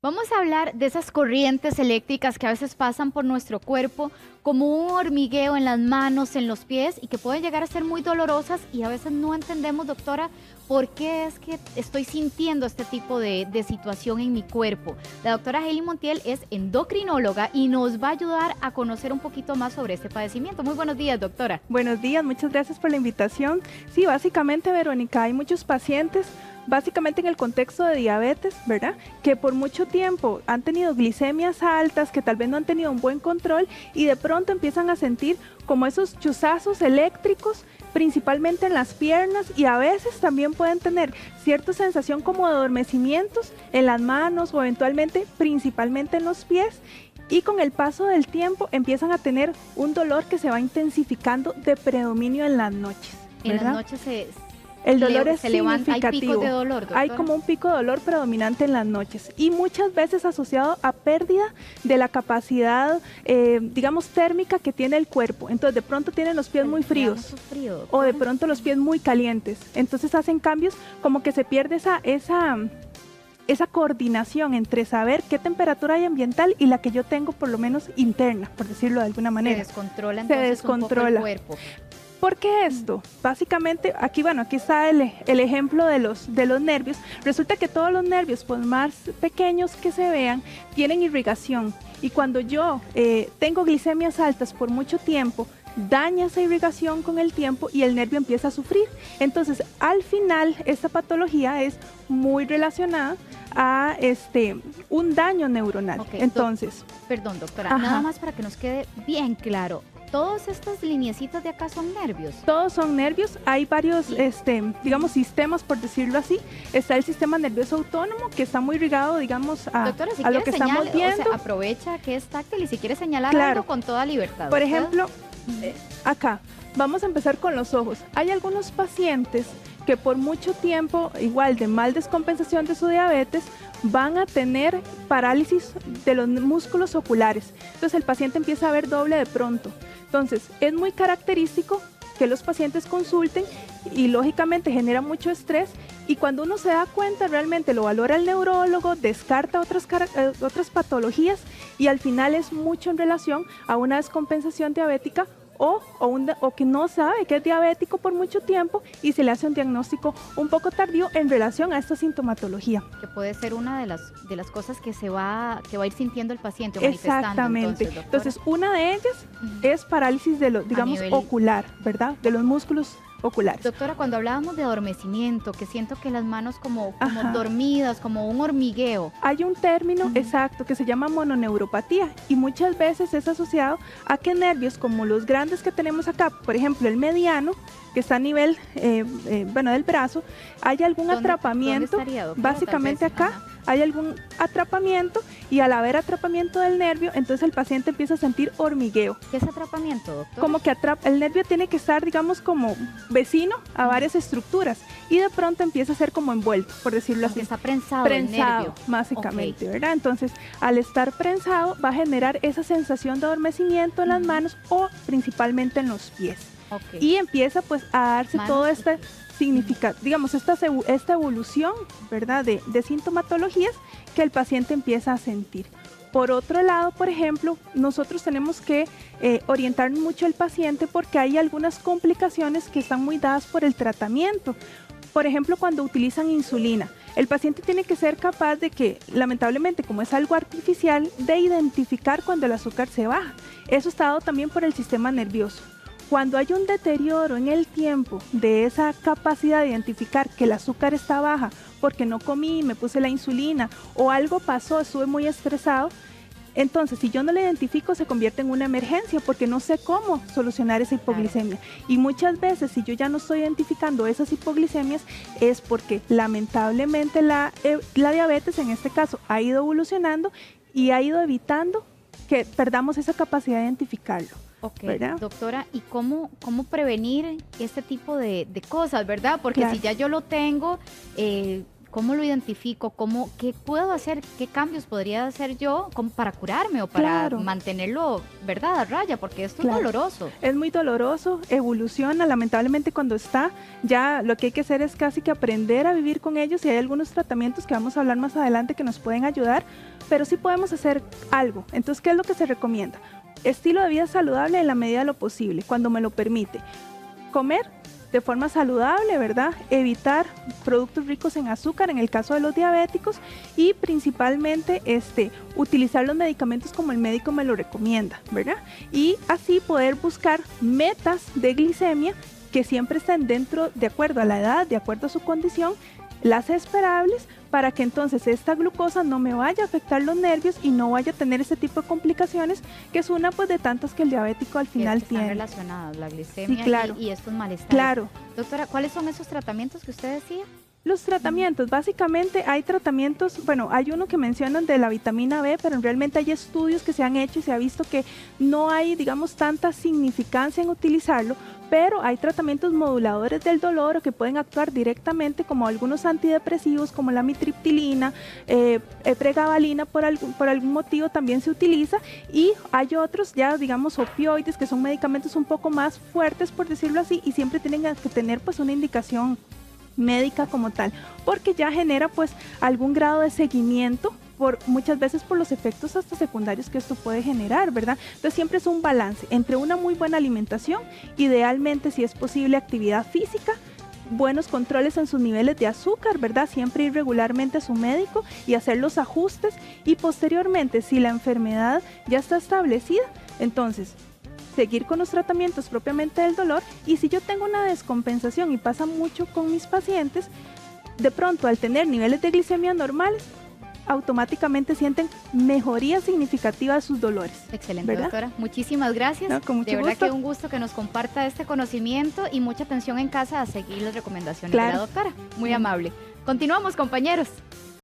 Vamos a hablar de esas corrientes eléctricas que a veces pasan por nuestro cuerpo como un hormigueo en las manos, en los pies y que pueden llegar a ser muy dolorosas y a veces no entendemos, doctora, por qué es que estoy sintiendo este tipo de situación en mi cuerpo. La doctora Hailey Montiel es endocrinóloga y nos va a ayudar a conocer un poquito más sobre este padecimiento. Muy buenos días, doctora. Buenos días, muchas gracias por la invitación. Sí, básicamente, Verónica, hay muchos pacientes, básicamente en el contexto de diabetes, ¿verdad? Que por mucho tiempo han tenido glicemias altas, que tal vez no han tenido un buen control y de pronto empiezan a sentir como esos chuzazos eléctricos, principalmente en las piernas, y a veces también pueden tener cierta sensación como de adormecimientos en las manos o eventualmente principalmente en los pies. Y con el paso del tiempo empiezan a tener un dolor que se va intensificando de predominio en las noches, ¿verdad? En las noches El dolor es se levanta, hay significativo. picos de dolor, doctora. Hay como un pico de dolor predominante en las noches y muchas veces asociado a pérdida de la capacidad, digamos, térmica que tiene el cuerpo. Entonces, de pronto tienen los pies muy fríos o de pronto los pies muy calientes. Entonces, hacen cambios como que se pierde esa coordinación entre saber qué temperatura hay ambiental y la que yo tengo por lo menos interna, por decirlo de alguna manera. Se descontrola entonces un poco el cuerpo. ¿Por qué esto? Básicamente, aquí está el ejemplo de los nervios. Resulta que todos los nervios, por más pequeños que se vean, tienen irrigación. Y cuando yo tengo glicemias altas por mucho tiempo, daña esa irrigación con el tiempo y el nervio empieza a sufrir. Entonces, al final, esta patología es muy relacionada a un daño neuronal. Okay, entonces, perdón, doctora, nada más para que nos quede bien claro. ¿Todas estas lineecitas de acá son nervios? Todos son nervios. Hay varios, digamos, sistemas, por decirlo así. Está el sistema nervioso autónomo, que está muy ligado, digamos, doctora, si a lo que estamos viendo. O sea, aprovecha que es táctil y si quiere señalar algo con toda libertad. Por ejemplo, acá, vamos a empezar con los ojos. Hay algunos pacientes que por mucho tiempo, igual de mal descompensación de su diabetes, van a tener parálisis de los músculos oculares. Entonces el paciente empieza a ver doble de pronto. Entonces es muy característico que los pacientes consulten y lógicamente genera mucho estrés y cuando uno se da cuenta realmente lo valora el neurólogo, descarta otras patologías y al final es mucho en relación a una descompensación diabética o que no sabe que es diabético por mucho tiempo y se le hace un diagnóstico un poco tardío en relación a esta sintomatología. Que puede ser una de las cosas que va a ir sintiendo el paciente o manifestando. Exactamente. Entonces, una de ellas es parálisis de digamos, ocular, ¿verdad? De los músculos oculares. Doctora, cuando hablábamos de adormecimiento, que siento que las manos como dormidas, como un hormigueo. Hay un término exacto que se llama mononeuropatía y muchas veces es asociado a que nervios como los grandes que tenemos acá, por ejemplo el mediano, que está a nivel del brazo, hay algún atrapamiento, ¿dónde estaría, doctora? básicamente acá. Hay algún atrapamiento y al haber atrapamiento del nervio, entonces el paciente empieza a sentir hormigueo. ¿Qué es atrapamiento, doctor? Como que el nervio tiene que estar, digamos, como vecino a varias estructuras y de pronto empieza a ser como envuelto, por decirlo así. Está prensado el nervio. Básicamente, ¿verdad? Entonces, al estar prensado va a generar esa sensación de adormecimiento en las manos o principalmente en los pies. Y empieza pues a darse todo este significa, digamos, esta evolución, ¿verdad?, de sintomatologías que el paciente empieza a sentir. Por otro lado, por ejemplo, nosotros tenemos que orientar mucho al paciente porque hay algunas complicaciones que están muy dadas por el tratamiento. Por ejemplo, cuando utilizan insulina, el paciente tiene que ser capaz de que, lamentablemente, como es algo artificial, de identificar cuando el azúcar se baja. Eso está dado también por el sistema nervioso. Cuando hay un deterioro en el tiempo de esa capacidad de identificar que el azúcar está baja porque no comí, me puse la insulina o algo pasó, estuve muy estresado, entonces si yo no la identifico se convierte en una emergencia porque no sé cómo solucionar esa hipoglicemia. Y muchas veces si yo ya no estoy identificando esas hipoglicemias es porque lamentablemente la diabetes en este caso ha ido evolucionando y ha ido evitando que perdamos esa capacidad de identificarlo. ¿Verdad? Doctora, ¿y cómo prevenir este tipo de cosas, verdad? Porque si ya yo lo tengo, ¿cómo lo identifico? ¿Qué puedo hacer? ¿Qué cambios podría hacer yo para curarme o para mantenerlo, verdad, a raya? Porque esto es doloroso. Es muy doloroso, evoluciona, lamentablemente cuando está, ya lo que hay que hacer es casi que aprender a vivir con ellos, y hay algunos tratamientos que vamos a hablar más adelante que nos pueden ayudar, pero sí podemos hacer algo. Entonces, ¿qué es lo que se recomienda? Estilo de vida saludable en la medida de lo posible, cuando me lo permite. Comer de forma saludable, ¿verdad? Evitar productos ricos en azúcar en el caso de los diabéticos, y principalmente utilizar los medicamentos como el médico me lo recomienda, ¿verdad? Y así poder buscar metas de glicemia que siempre estén dentro, de acuerdo a la edad, de acuerdo a su condición, las esperables, para que entonces esta glucosa no me vaya a afectar los nervios y no vaya a tener ese tipo de complicaciones, que es una pues de tantas que el diabético al final tiene. Están relacionadas, la glicemia y estos malestares. Claro. Doctora, ¿cuáles son esos tratamientos que usted decía? Los tratamientos, básicamente hay tratamientos, bueno, hay uno que mencionan de la vitamina B, pero realmente hay estudios que se han hecho y se ha visto que no hay, digamos, tanta significancia en utilizarlo, pero hay tratamientos moduladores del dolor o que pueden actuar directamente, como algunos antidepresivos como la amitriptilina, pregabalina, por algún motivo también se utiliza, y hay otros ya, digamos, opioides, que son medicamentos un poco más fuertes, por decirlo así, y siempre tienen que tener pues una indicación médica como tal, porque ya genera pues algún grado de seguimiento, muchas veces por los efectos hasta secundarios que esto puede generar, ¿verdad? Entonces siempre es un balance entre una muy buena alimentación, idealmente si es posible actividad física, buenos controles en sus niveles de azúcar, ¿verdad? Siempre ir regularmente a su médico y hacer los ajustes, y posteriormente si la enfermedad ya está establecida, entonces seguir con los tratamientos propiamente del dolor. Y si yo tengo una descompensación, y pasa mucho con mis pacientes, de pronto al tener niveles de glicemia normales, automáticamente sienten mejoría significativa de sus dolores. Excelente, ¿verdad? Doctora. Muchísimas gracias. No, con mucho de verdad gusto. que un gusto que nos comparta este conocimiento, y mucha atención en casa a seguir las recomendaciones de la doctora. Muy amable. Continuamos, compañeros.